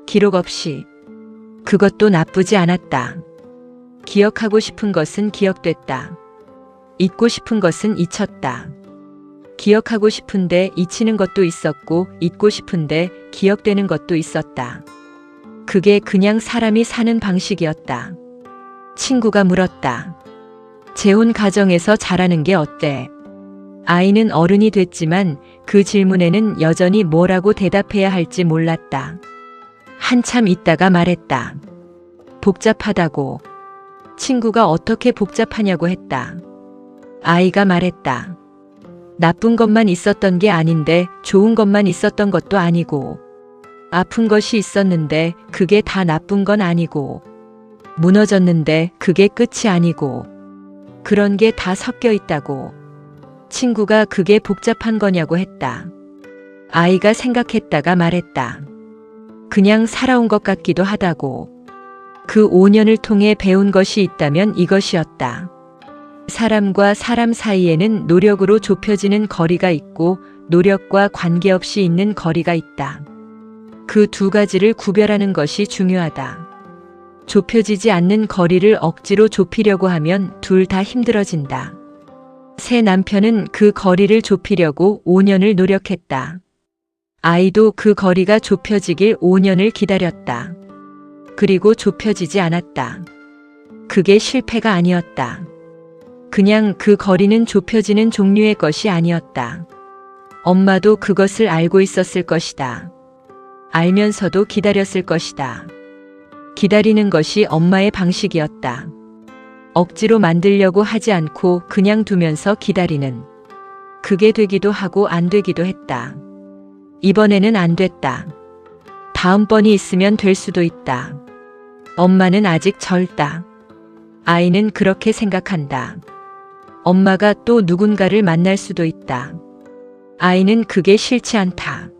기록 없이. 그것도 나쁘지 않았다. 기억하고 싶은 것은 기억됐다. 잊고 싶은 것은 잊혔다. 기억하고 싶은데 잊히는 것도 있었고 잊고 싶은데 기억되는 것도 있었다. 그게 그냥 사람이 사는 방식이었다. 친구가 물었다. 재혼 가정에서 자라는 게 어때? 아이는 어른이 됐지만 그 질문에는 여전히 뭐라고 대답해야 할지 몰랐다. 한참 있다가 말했다. 복잡하다고. 친구가 어떻게 복잡하냐고 했다. 아이가 말했다. 나쁜 것만 있었던 게 아닌데 좋은 것만 있었던 것도 아니고 아픈 것이 있었는데 그게 다 나쁜 건 아니고 무너졌는데 그게 끝이 아니고 그런 게 다 섞여 있다고. 친구가 그게 복잡한 거냐고 했다. 아이가 생각했다가 말했다. 그냥 살아온 것 같기도 하다고. 그 5년을 통해 배운 것이 있다면 이것이었다. 사람과 사람 사이에는 노력으로 좁혀지는 거리가 있고 노력과 관계없이 있는 거리가 있다. 그 두 가지를 구별하는 것이 중요하다. 좁혀지지 않는 거리를 억지로 좁히려고 하면 둘 다 힘들어진다. 새 남편은 그 거리를 좁히려고 5년을 노력했다. 아이도 그 거리가 좁혀지길 5년을 기다렸다. 그리고 좁혀지지 않았다. 그게 실패가 아니었다. 그냥 그 거리는 좁혀지는 종류의 것이 아니었다. 엄마도 그것을 알고 있었을 것이다. 알면서도 기다렸을 것이다. 기다리는 것이 엄마의 방식이었다. 억지로 만들려고 하지 않고 그냥 두면서 기다리는. 그게 되기도 하고 안 되기도 했다. 이번에는 안 됐다. 다음번이 있으면 될 수도 있다. 엄마는 아직 젊다. 아이는 그렇게 생각한다. 엄마가 또 누군가를 만날 수도 있다. 아이는 그게 싫지 않다.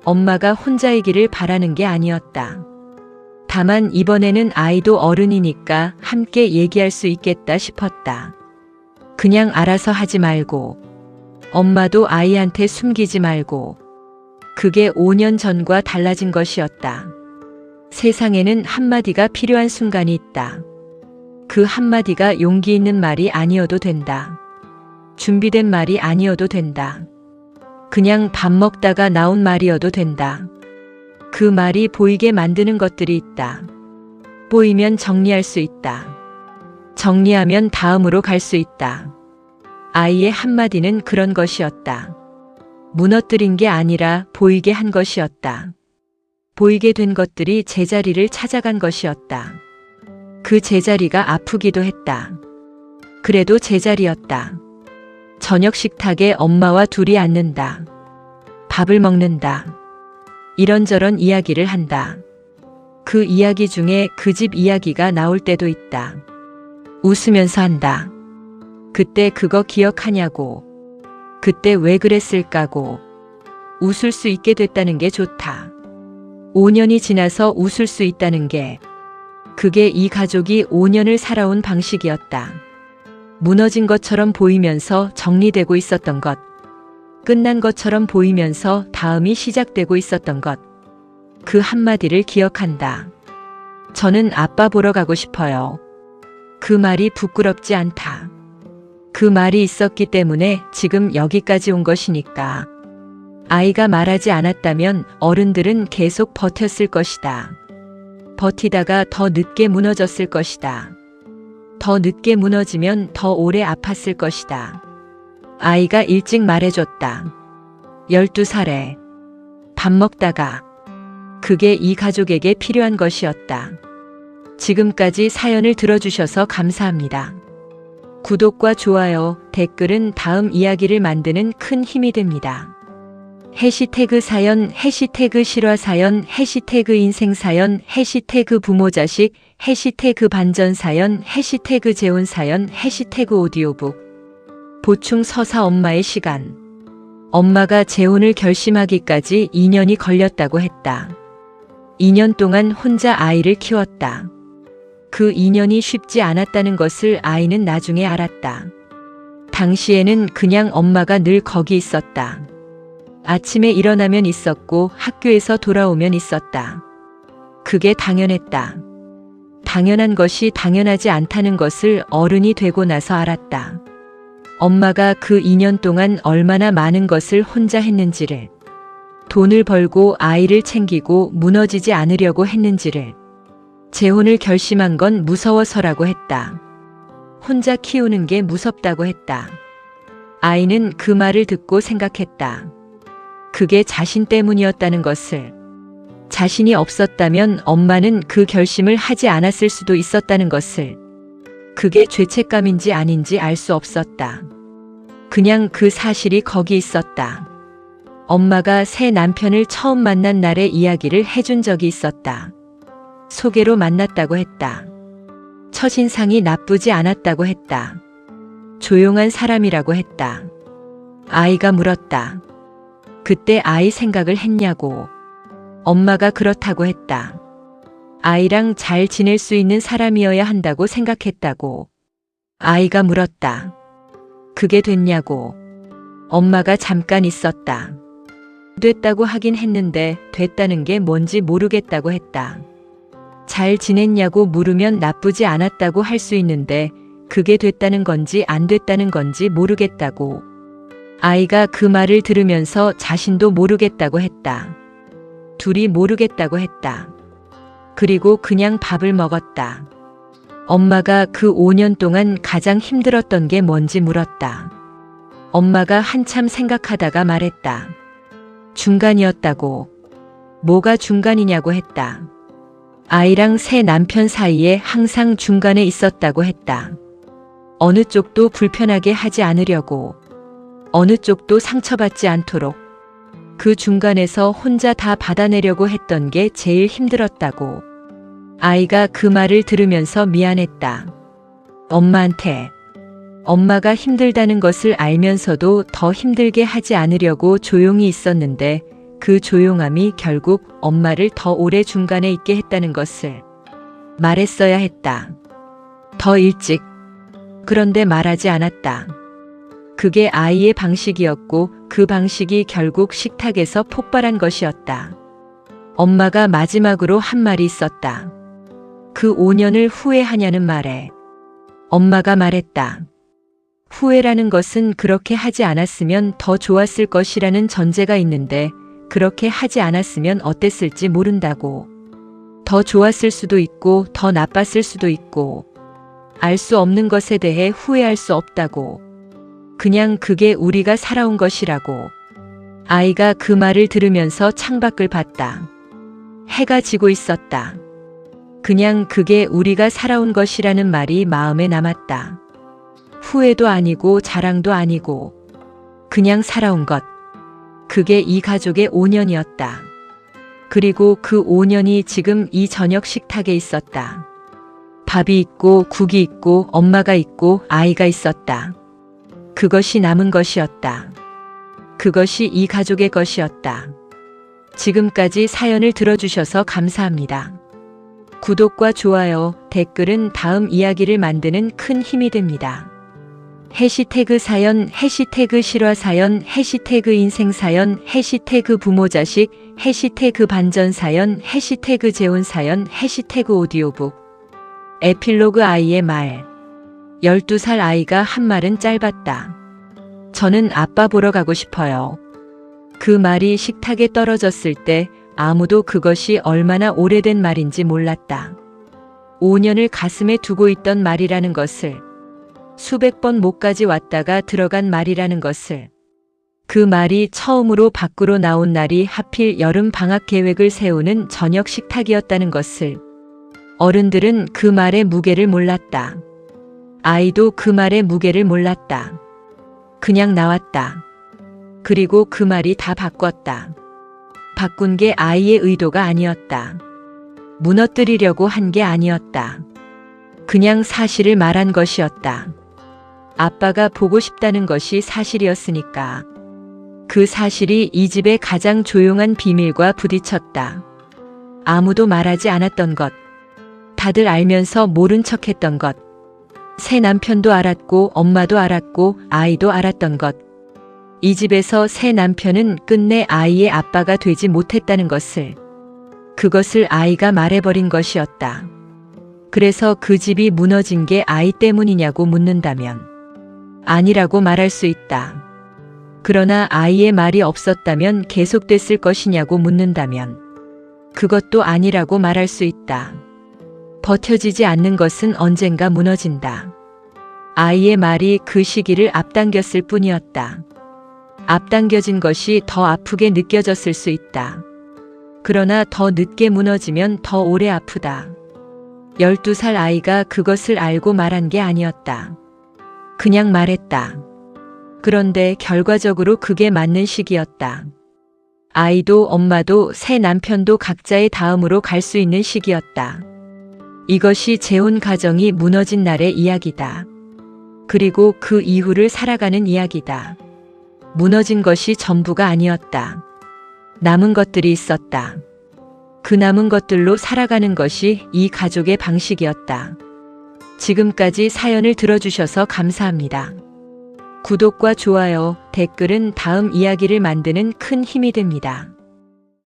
엄마가 혼자이기를 바라는 게 아니었다. 다만 이번에는 아이도 어른이니까 함께 얘기할 수 있겠다 싶었다. 그냥 알아서 하지 말고, 엄마도 아이한테 숨기지 말고. 그게 5년 전과 달라진 것이었다. 세상에는 한마디가 필요한 순간이 있다. 그 한마디가 용기 있는 말이 아니어도 된다. 준비된 말이 아니어도 된다. 그냥 밥 먹다가 나온 말이어도 된다. 그 말이 보이게 만드는 것들이 있다. 보이면 정리할 수 있다. 정리하면 다음으로 갈 수 있다. 아이의 한마디는 그런 것이었다. 무너뜨린 게 아니라 보이게 한 것이었다. 보이게 된 것들이 제자리를 찾아간 것이었다. 그 제자리가 아프기도 했다. 그래도 제자리였다. 저녁 식탁에 엄마와 둘이 앉는다. 밥을 먹는다. 이런저런 이야기를 한다. 그 이야기 중에 그 집 이야기가 나올 때도 있다. 웃으면서 한다. 그때 그거 기억하냐고. 그때 왜 그랬을까고. 웃을 수 있게 됐다는 게 좋다. 5년이 지나서 웃을 수 있다는 게, 그게 이 가족이 5년을 살아온 방식이었다. 무너진 것처럼 보이면서 정리되고 있었던 것. 끝난 것처럼 보이면서 다음이 시작되고 있었던 것. 그 한마디를 기억한다. 저는 아빠 보러 가고 싶어요. 그 말이 부끄럽지 않다. 그 말이 있었기 때문에 지금 여기까지 온 것이니까. 아이가 말하지 않았다면 어른들은 계속 버텼을 것이다. 버티다가 더 늦게 무너졌을 것이다. 더 늦게 무너지면 더 오래 아팠을 것이다. 아이가 일찍 말해줬다. 12살에 밥 먹다가. 그게 이 가족에게 필요한 것이었다. 지금까지 사연을 들어주셔서 감사합니다. 구독과 좋아요, 댓글은 다음 이야기를 만드는 큰 힘이 됩니다. 해시태그 사연, 해시태그 실화사연, 해시태그 인생사연, 해시태그 부모자식, 해시태그 반전사연, 해시태그 재혼사연, 해시태그 오디오북. 보충 서사 엄마의 시간. 엄마가 재혼을 결심하기까지 2년이 걸렸다고 했다. 2년 동안 혼자 아이를 키웠다. 그 2년이 쉽지 않았다는 것을 아이는 나중에 알았다. 당시에는 그냥 엄마가 늘 거기 있었다. 아침에 일어나면 있었고 학교에서 돌아오면 있었다. 그게 당연했다. 당연한 것이 당연하지 않다는 것을 어른이 되고 나서 알았다. 엄마가 그 2년 동안 얼마나 많은 것을 혼자 했는지를, 돈을 벌고 아이를 챙기고 무너지지 않으려고 했는지를. 재혼을 결심한 건 무서워서라고 했다. 혼자 키우는 게 무섭다고 했다. 아이는 그 말을 듣고 생각했다. 그게 자신 때문이었다는 것을. 자신이 없었다면 엄마는 그 결심을 하지 않았을 수도 있었다는 것을. 그게 죄책감인지 아닌지 알 수 없었다. 그냥 그 사실이 거기 있었다. 엄마가 새 남편을 처음 만난 날의 이야기를 해준 적이 있었다. 소개로 만났다고 했다. 첫인상이 나쁘지 않았다고 했다. 조용한 사람이라고 했다. 아이가 물었다. 그때 아이 생각을 했냐고. 엄마가 그렇다고 했다. 아이랑 잘 지낼 수 있는 사람이어야 한다고 생각했다고. 아이가 물었다. 그게 됐냐고. 엄마가 잠깐 있었다. 됐다고 하긴 했는데 됐다는 게 뭔지 모르겠다고 했다. 잘 지냈냐고 물으면 나쁘지 않았다고 할 수 있는데 그게 됐다는 건지 안 됐다는 건지 모르겠다고. 아이가 그 말을 들으면서 자신도 모르겠다고 했다. 둘이 모르겠다고 했다. 그리고 그냥 밥을 먹었다. 엄마가 그 5년 동안 가장 힘들었던 게 뭔지 물었다. 엄마가 한참 생각하다가 말했다. 중간이었다고. 뭐가 중간이냐고 했다. 아이랑 새 남편 사이에 항상 중간에 있었다고 했다. 어느 쪽도 불편하게 하지 않으려고. 어느 쪽도 상처받지 않도록. 그 중간에서 혼자 다 받아내려고 했던 게 제일 힘들었다고. 아이가 그 말을 들으면서 미안했다. 엄마한테. 엄마가 힘들다는 것을 알면서도 더 힘들게 하지 않으려고 조용히 있었는데 그 조용함이 결국 엄마를 더 오래 중간에 있게 했다는 것을 말했어야 했다. 더 일찍. 그런데 말하지 않았다. 그게 아이의 방식이었고 그 방식이 결국 식탁에서 폭발한 것이었다. 엄마가 마지막으로 한 말이 있었다. 그 5년을 후회하냐는 말에. 엄마가 말했다. 후회라는 것은 그렇게 하지 않았으면 더 좋았을 것이라는 전제가 있는데 그렇게 하지 않았으면 어땠을지 모른다고. 더 좋았을 수도 있고 더 나빴을 수도 있고 알 수 없는 것에 대해 후회할 수 없다고. 그냥 그게 우리가 살아온 것이라고. 아이가 그 말을 들으면서 창밖을 봤다. 해가 지고 있었다. 그냥 그게 우리가 살아온 것이라는 말이 마음에 남았다. 후회도 아니고 자랑도 아니고 그냥 살아온 것. 그게 이 가족의 5년이었다. 그리고 그 5년이 지금 이 저녁 식탁에 있었다. 밥이 있고 국이 있고 엄마가 있고 아이가 있었다. 그것이 남은 것이었다. 그것이 이 가족의 것이었다. 지금까지 사연을 들어주셔서 감사합니다. 구독과 좋아요, 댓글은 다음 이야기를 만드는 큰 힘이 됩니다. 해시태그 사연, 해시태그 실화사연, 해시태그 인생사연, 해시태그 부모자식, 해시태그 반전사연, 해시태그 재혼사연, 해시태그 오디오북. 에필로그 아이의 말. 12살 아이가 한 말은 짧았다. 저는 아빠 보러 가고 싶어요. 그 말이 식탁에 떨어졌을 때 아무도 그것이 얼마나 오래된 말인지 몰랐다. 5년을 가슴에 두고 있던 말이라는 것을, 수백 번 목까지 왔다가 들어간 말이라는 것을, 그 말이 처음으로 밖으로 나온 날이 하필 여름 방학 계획을 세우는 저녁 식탁이었다는 것을, 어른들은 그 말의 무게를 몰랐다. 아이도 그 말의 무게를 몰랐다. 그냥 나왔다. 그리고 그 말이 다 바꿨다. 바꾼 게 아이의 의도가 아니었다. 무너뜨리려고 한 게 아니었다. 그냥 사실을 말한 것이었다. 아빠가 보고 싶다는 것이 사실이었으니까. 그 사실이 이 집의 가장 조용한 비밀과 부딪혔다. 아무도 말하지 않았던 것. 다들 알면서 모른 척했던 것. 새 남편도 알았고 엄마도 알았고 아이도 알았던 것. 이 집에서 새 남편은 끝내 아이의 아빠가 되지 못했다는 것을, 그것을 아이가 말해버린 것이었다. 그래서 그 집이 무너진 게 아이 때문이냐고 묻는다면 아니라고 말할 수 있다. 그러나 아이의 말이 없었다면 계속됐을 것이냐고 묻는다면 그것도 아니라고 말할 수 있다. 버텨지지 않는 것은 언젠가 무너진다. 아이의 말이 그 시기를 앞당겼을 뿐이었다. 앞당겨진 것이 더 아프게 느껴졌을 수 있다. 그러나 더 늦게 무너지면 더 오래 아프다. 12살 아이가 그것을 알고 말한 게 아니었다. 그냥 말했다. 그런데 결과적으로 그게 맞는 시기였다. 아이도 엄마도 새 남편도 각자의 다음으로 갈 수 있는 시기였다. 이것이 재혼 가정이 무너진 날의 이야기다. 그리고 그 이후를 살아가는 이야기다. 무너진 것이 전부가 아니었다. 남은 것들이 있었다. 그 남은 것들로 살아가는 것이 이 가족의 방식이었다. 지금까지 사연을 들어주셔서 감사합니다. 구독과 좋아요, 댓글은 다음 이야기를 만드는 큰 힘이 됩니다.